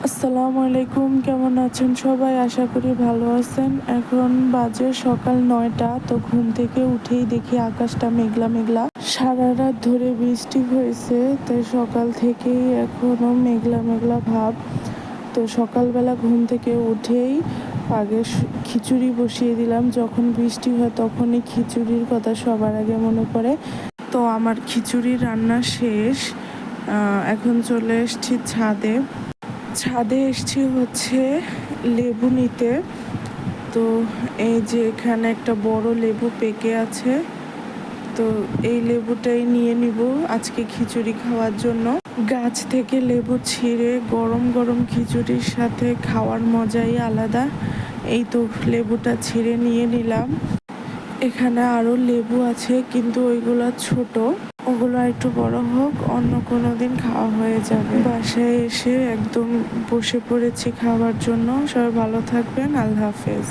আসসালামু আলাইকুম, কেমন আছেন সবাই? আশা করি ভালো আছেন। এখন বাজে সকাল ৯টা। তো ঘুম থেকে উঠেই দেখি আকাশটা মেঘলা মেঘলা। সারা রাত ধরে বৃষ্টি হয়েছে, তাই সকাল থেকেই এখনো মেঘলা মেঘলা ভাব। তো সকালবেলা ঘুম থেকে উঠেই আগে খিচুড়ি বসিয়ে দিলাম। যখন বৃষ্টি হয় তখনই খিচুড়ির কথা সবার আগে মনে পড়ে। তো আমার খিচুড়ি রান্না শেষ। এখন চলে এসেছি ছাদে এসছি হচ্ছে লেবু নিতে। তো এই যে এখানে একটা বড় লেবু পেকে আছে, তো এই লেবুটাই নিয়ে নিব আজকে খিচুড়ি খাওয়ার জন্য। গাছ থেকে লেবু ছিঁড়ে গরম গরম খিচুড়ির সাথে খাওয়ার মজাই আলাদা। এই তো লেবুটা ছিঁড়ে নিয়ে নিলাম। এখানে আরো লেবু আছে, কিন্তু ওইগুলা ছোট, ওগুলো একটু বড় হোক, অন্য কোনো দিন খাওয়া হয়ে যাবে। বাসায় এসে একদম বসে পড়েছি খাওয়ার জন্য। সবাই ভালো থাকবেন, আল্লাহ হাফেজ।